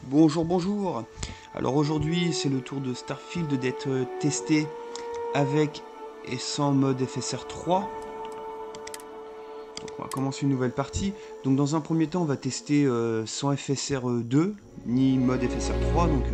Bonjour, bonjour. Alors aujourd'hui, c'est le tour de Starfield d'être testé avec et sans mode FSR 3. Donc on va commencer une nouvelle partie. Donc dans un premier temps, on va tester sans FSR 2 ni mode FSR 3, donc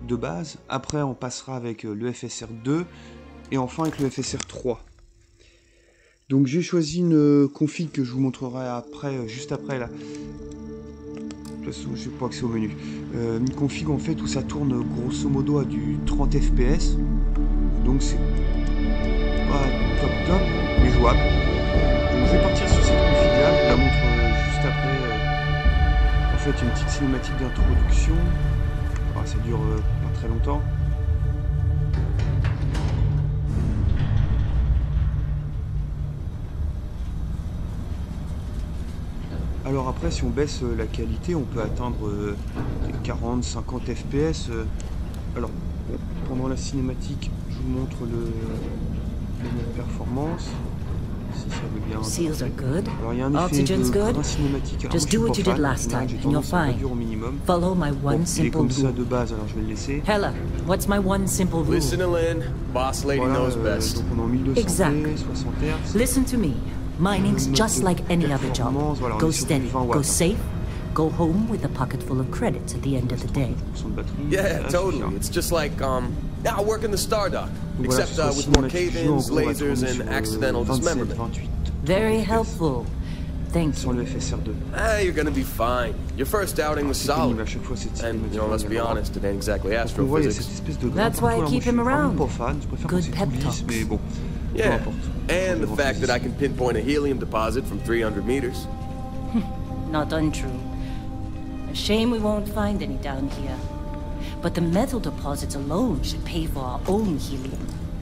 de base. Après, on passera avec le FSR 2 et enfin avec le FSR 3. Donc j'ai choisi une config que je vous montrerai après, juste après là. De toute façon, je n'ai pas accès au menu. Une config en fait où ça tourne grosso modo à du 30 fps. Donc c'est pas top top, mais jouable. Donc je vais partir sur cette config là, je vous la montre juste après. En fait, une petite cinématique d'introduction. Enfin, ça dure pas très longtemps. Alors après, si on baisse la qualité, on peut atteindre 40-50 fps. Alors, pendant la cinématique, je vous montre le mode performance. Si ça veut bien. Seals are good. Alors, il y a un effet Oxygen's de good. grain cinématique. Alors, Just moi, do what je suis you pas did fan. last time, J'ai and you're tendance à fine. réduire au minimum. Follow my Bon, one il est simple comme ça rule. de base, alors je vais le laisser. Hella, what's my one simple rule? Listen to Lynn. Boss lady Voilà, knows best. donc on est en 1200p, Exactly. 60 Hz. Listen to me. Mining's Le just mode like any other job. performance, voilà, on Go est sur du steady, 20 watts. go safe, go home with a pocket full of credits at the end of the day. 30% de batterie, Yeah, ça totally. suffit, hein. It's just like, I work in the Stardock. Donc voilà, Except ce sera with more cinématique jeu, en cave-ins, gros, on va lasers, tourner and sur, accidental 27, dismemberment. 28, Very 30 FPS. helpful. Thank Sans you. le FSR 2. Ah, you're gonna be fine. Your first outing was C'est pénible à solid. chaque fois cette And, cinématique. let's be honest, it ain't exactly Donc on voit, il y a cette astrophysics. espèce de grain That's why I partout, alors keep moi, him je suis vraiment around. pas fan, je préfère Good quand c'est pep tout lisse, talks. mais bon, peu Yeah, importe. and the fact that I can pinpoint a helium deposit from 300 meters. Not untrue. A shame we won't find any down here. But the metal deposits alone should pay for our own helium.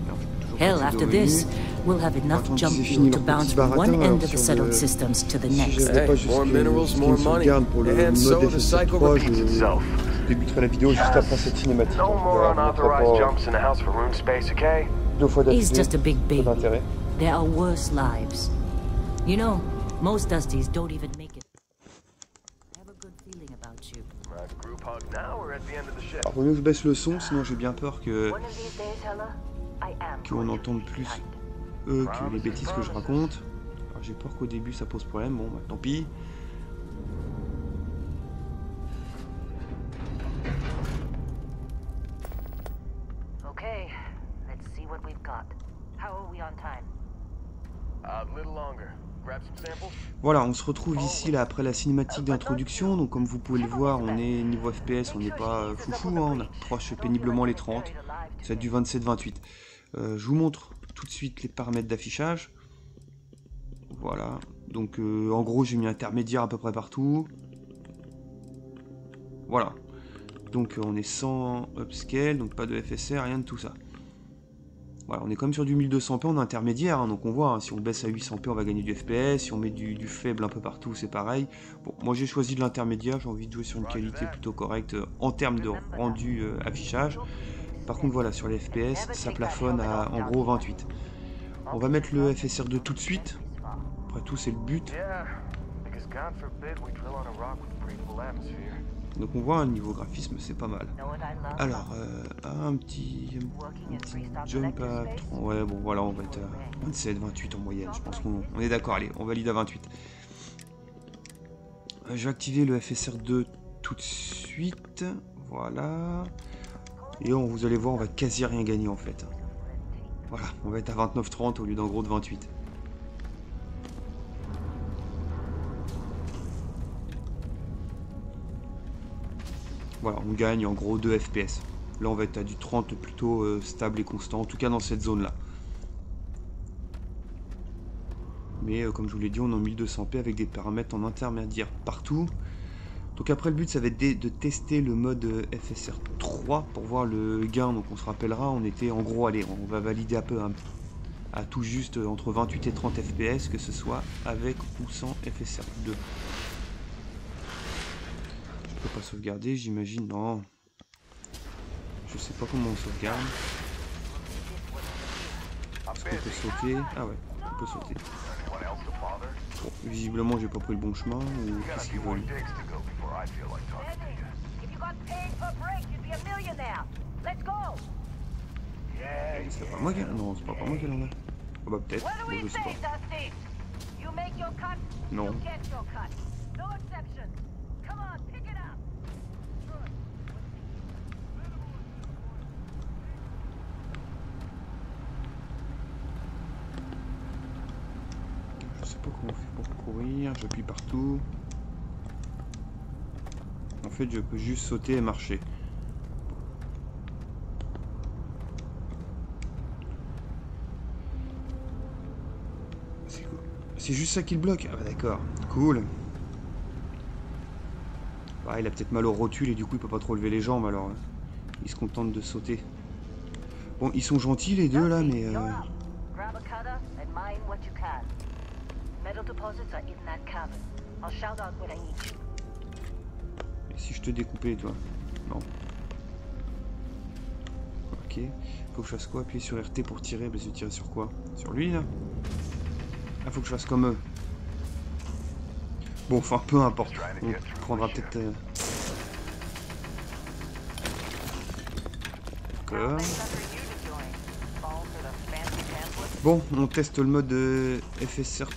Alors, je peux toujours Hell, pas after accéder au this, menu. we'll have enough Attends, jump c'est fuel fini to leur bounce petit from one baratin, end alors, of the sur settled le- systems to the Si next. j'avais Hey, pas juste more minerals, une more money. sauvegarde pour le And so mode the FSR cycle 3, repeats itself. je débuterai la vidéo juste après cette cinématique. No Donc, more voilà, on mettra unauthorized pas jumps in the house for rune space, okay? deux fois He's d'affilée, just a big pas baby. d'intérêt. There are worse lives. You know, most Dusties don't even make it. I have a good feeling about you. Group hug now or at the end of the shift? Alors, vaut mieux que je baisse le son, sinon j'ai bien peur que One of these days, Hella, I am qu'on going to entende be plus kind. que les bêtises que je raconte. Alors, j'ai peur qu'au début ça pose problème, bon bah tant pis. Okay, let's see what we've got. How are we on time? A little longer. Grab some samples. Voilà, on se retrouve ici là après la cinématique d'introduction. Donc comme vous pouvez le voir, on est niveau FPS, on n'est pas foufou, hein, on approche péniblement les 30. Ça va être du 27-28. Je vous montre tout de suite les paramètres d'affichage. Voilà, donc en gros j'ai mis intermédiaire à peu près partout. Voilà, donc on est sans upscale, donc pas de FSR, rien de tout ça. Voilà, on est quand même sur du 1200p, on est intermédiaire, hein, donc on voit, hein, si on baisse à 800p on va gagner du FPS, si on met du faible un peu partout c'est pareil. Bon, moi j'ai choisi de l'intermédiaire, j'ai envie de jouer sur une qualité plutôt correcte en termes de rendu affichage. Par contre voilà, sur les FPS, ça plafonne à en gros 28. On va mettre le FSR2 tout de suite, après tout c'est le but. Yeah, because God forbid we drill on a rock with breathable atmosphere. Donc on voit, niveau graphisme c'est pas mal. Know what I love? Alors, un petit jump à 30. Ouais, bon voilà, on va être à 27, 28 en moyenne. Je pense qu'on est d'accord. Allez, on valide à 28. Je vais activer le FSR2 tout de suite. Voilà. Et vous allez voir, on va quasi rien gagner en fait. Voilà, on va être à 29-30 au lieu d'en gros de 28. Voilà, on gagne en gros 2 FPS. Là, on va être à du 30 plutôt stable et constant, en tout cas dans cette zone-là. Mais comme je vous l'ai dit, on est en 1200p avec des paramètres en intermédiaire partout. Donc après, le but, ça va être de tester le mode FSR 3 pour voir le gain. Donc on se rappellera, on était en gros, allez, on va valider un peu à tout juste entre 28 et 30 FPS, que ce soit avec ou sans FSR 2. Je peux pas sauvegarder, j'imagine, non. Je sais pas comment on sauvegarde. Est-ce qu'on peut sauter? Ah ouais, on peut sauter. Bon, visiblement j'ai pas pris le bon chemin, ou qu'est-ce qu'ils veulent? Digs to go before I feel like talking to you. C'est pas moi qui... Non, c'est pas moi qui en a. Oh bah peut-être, bon, je sais pas. Non. Je sais pas comment on fait pour courir, j'appuie partout. En fait, je peux juste sauter et marcher. C'est juste ça qui le bloque. Ah bah d'accord, cool. Bah, il a peut-être mal au rotule et du coup il peut pas trop lever les jambes alors. Il se contente de sauter. Bon, ils sont gentils les deux là, mais... Et si je te découpais toi? Non. Ok. Faut que je fasse quoi? Appuyer sur RT pour tirer. Bah, je vais tirer sur quoi? Sur lui là? Ah, faut que je fasse comme eux. Bon, enfin, peu importe. On prendra peut-être... D'accord. Bon, on teste le mode FSR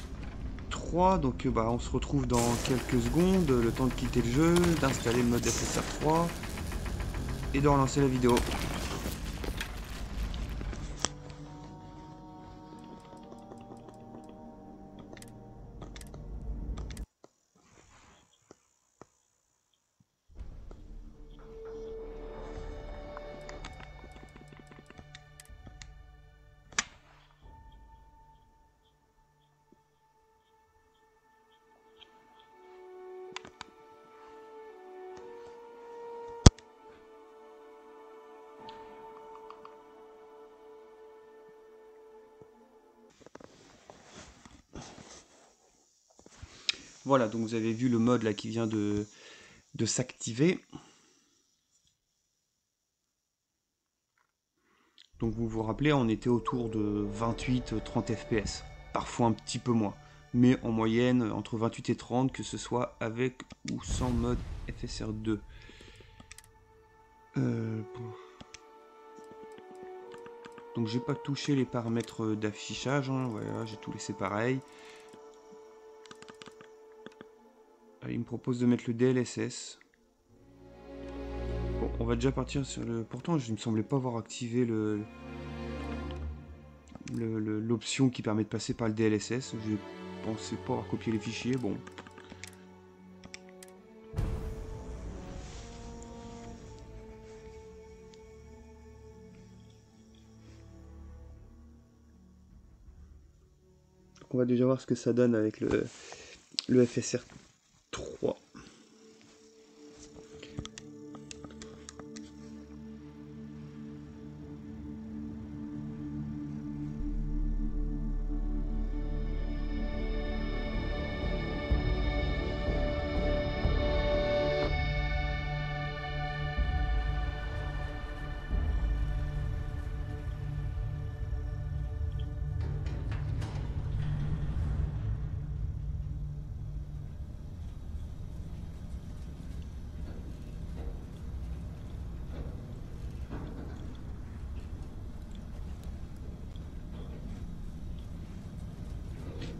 3. Donc, bah, on se retrouve dans quelques secondes. Le temps de quitter le jeu, d'installer le mode FSR 3 et de relancer la vidéo. Voilà, donc vous avez vu le mode là qui vient de s'activer. Donc vous vous rappelez, on était autour de 28-30 FPS, parfois un petit peu moins, mais en moyenne entre 28 et 30, que ce soit avec ou sans mode FSR 2. Donc j'ai pas touché les paramètres d'affichage, hein, voilà, j'ai tout laissé pareil. Il me propose de mettre le DLSS. Bon, on va déjà partir sur le... Pourtant, je ne me semblais pas avoir activé l'option qui permet de passer par le DLSS. Je pensais pas avoir copié les fichiers. Bon. Donc on va déjà voir ce que ça donne avec le FSR 3.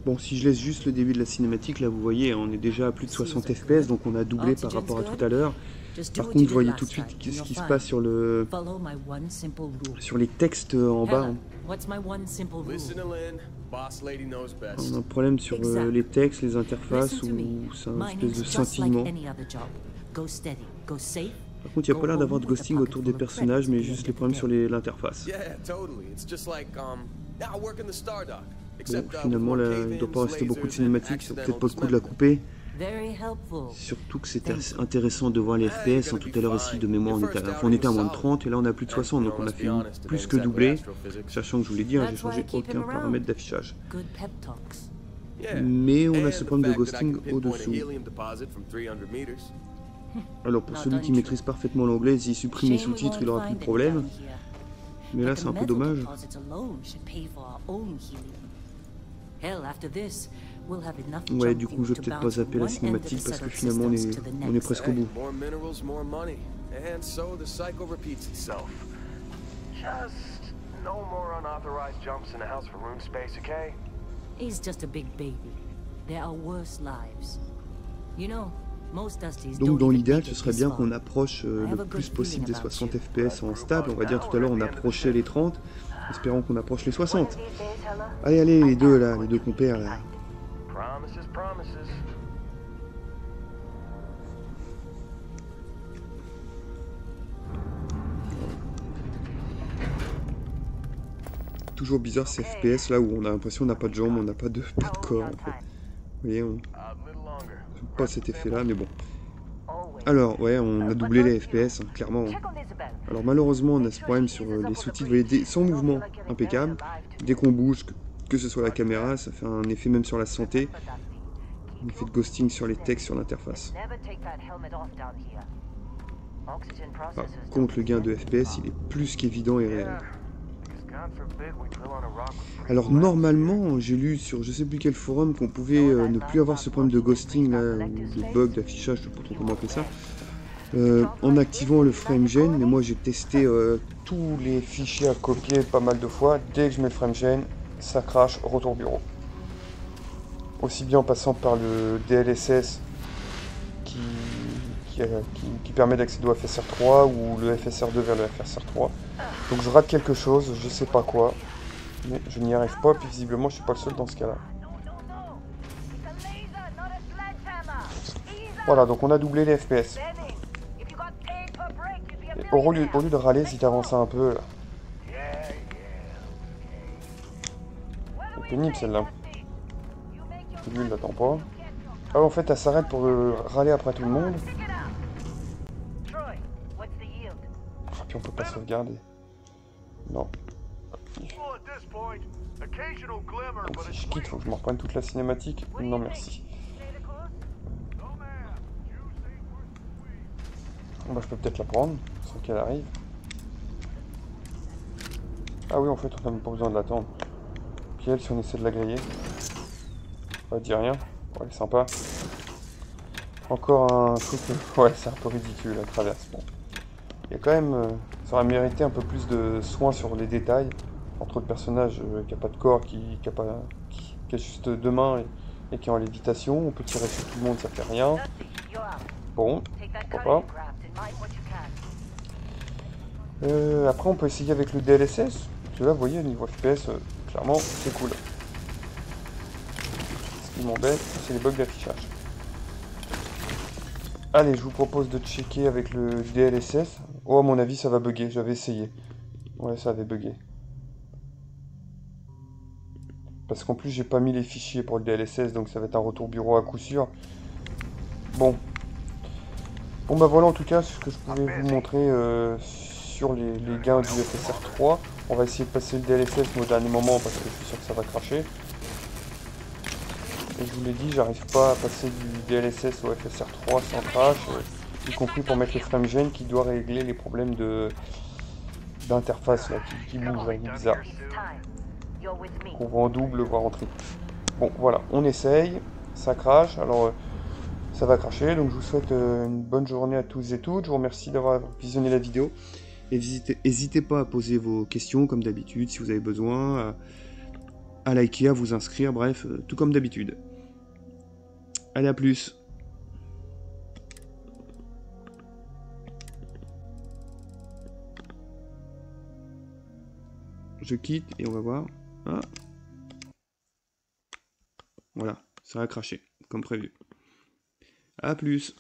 Bon, si je laisse juste le début de la cinématique, là vous voyez, on est déjà à plus de 60 FPS, donc on a doublé par rapport à tout à l'heure. Par contre, vous voyez tout de suite ce qui se passe sur les textes en bas. On a un problème sur les textes, les interfaces, ou c'est un espèce de scintillement. Par contre, il n'y a pas l'air d'avoir de ghosting autour des personnages, mais juste les problèmes sur l'interface. Bon, finalement, là, il ne doit pas rester beaucoup de cinématiques, c'est peut-être pas le coup de la couper. Surtout que c'était intéressant de voir les FPS. Tout à l'heure ici, de mémoire, on était à moins de 30 et là on a plus de 60, donc on a fait plus que doubler. Sachant que je vous l'ai dit, j'ai changé aucun paramètre d'affichage. Mais on a ce problème de ghosting au-dessous. Alors pour celui qui maîtrise parfaitement l'anglais, s'il supprime les sous-titres, il aura plus de problème. Mais là, c'est un peu dommage. Hell, after this, Ouais, du coup, je vais peut-être pas zapper la cinématique parce que finalement, on est presque au bout. More minerals, more money. And so the cycle repeats itself. Just no more unauthorized jumps in the house for room space, okay? He's just a big baby. There are worse lives. You know, most Dusties Donc don't dans even l'idéal, make ce it serait this bien far. qu'on approche le plus possible des 60 FPS en stable. On va dire tout à l'heure, on approchait les 30. Espérons qu'on approche les 60. These days, Hella, Allez, allez, les deux là, les deux compères là. Promises, promises. Toujours bizarre ces FPS là où on a l'impression qu'on n'a pas de jambes, on n'a pas de corps en fait. Vous voyez, on A little longer. n'a pas cet effet là, mais bon. always. Alors, ouais, on a doublé les FPS, hein, clairement. Check on Isabel. Alors malheureusement, on a ce problème sur les sous-titres, vous voyez, sans mouvement, impeccable. Dès qu'on bouge, que ce soit la caméra, ça fait un effet même sur la santé. Un effet de ghosting sur les textes, sur l'interface. Never take that helmet off down here. Oxygen Par processors contre, le gain de FPS, il est plus qu'évident et réel. Yeah. Because God forbid we drill on a rock with free Alors glass. normalement, j'ai lu sur je sais plus quel forum qu'on pouvait ne plus avoir ce problème de ghosting, là, ou de bug d'affichage, je sais pas trop comment appeler ça, en activant le FrameGen. Mais moi j'ai testé tous les fichiers à copier pas mal de fois. Dès que je mets FrameGen, ça crache, retour bureau. Aussi bien en passant par le DLSS qui permet d'accéder au FSR 3 ou le FSR 2 vers le FSR 3. Donc je rate quelque chose, je sais pas quoi, mais je n'y arrive pas, puis visiblement je suis pas le seul dans ce cas-là. It's a laser, not a sledgehammer. Ease Voilà, donc on a doublé les FPS. Benny, if you got paid per break, you'd be a Et au lieu millionaire. de râler, si t'avances un peu, là. What do we Pénible say, celle-là. Dusty? You make your Lui, il l'attend pas. get your Ah, en fait, elle s'arrête pour râler après tout le monde. Stick it out. Troy, what's the yield? Ah, puis on peut pas sauvegarder. Non. Well, at this point, occasional glimmer, Donc but si it's je quitte, faut que je me reprenne toute la cinématique. Non, merci. Stay the course? no man. You say first we. Bah, je peux peut-être la prendre, sans qu'elle arrive. Ah oui, en fait, on n'a même pas besoin de l'attendre. Puis elle, si on essaie de la griller. Bah, dis rien. Ouais, sympa. Encore un truc... Ouais, c'est un peu ridicule, la traverse. Bon. Il y a quand même... ça aurait mérité un peu plus de soin sur les détails. Entre autres personnages qui n'a pas de corps, qui a juste deux mains et qui est en lévitation. On peut tirer sur tout le monde, ça fait rien. Dusty, you're out. Bon, Take that pourquoi cutting craft and mine what you can. pas. Après, on peut essayer avec le DLSS. Parce que là, vous voyez, niveau FPS, clairement, c'est cool. Ce qui m'embête, c'est les bugs d'affichage. Allez, je vous propose de checker avec le DLSS. Oh, à mon avis, ça va bugger. J'avais essayé. Ouais, ça avait bugué. Parce qu'en plus, j'ai pas mis les fichiers pour le DLSS, donc ça va être un retour bureau à coup sûr. Bon. Bon, bah voilà, en tout cas, ce que je pouvais vous montrer sur les gains du FSR 3. On va essayer de passer le DLSS au dernier moment, parce que je suis sûr que ça va cracher. Et je vous l'ai dit, j'arrive pas à passer du DLSS au FSR 3 sans crash, y compris pour mettre le FrameGen qui doit régler les problèmes d'interface là, qui bougent, là, il est bizarre. It's time. You're with me. Qu'on voit en double, voire en triple. Bon, voilà, on essaye, ça crache, alors ça va cracher, donc je vous souhaite une bonne journée à tous et toutes, je vous remercie d'avoir visionné la vidéo, et n'hésitez pas à poser vos questions comme d'habitude, si vous avez besoin, à liker, à vous inscrire, bref, tout comme d'habitude. Allez, à plus. Je quitte et on va voir. Ah. Voilà, ça a craché, comme prévu. A plus.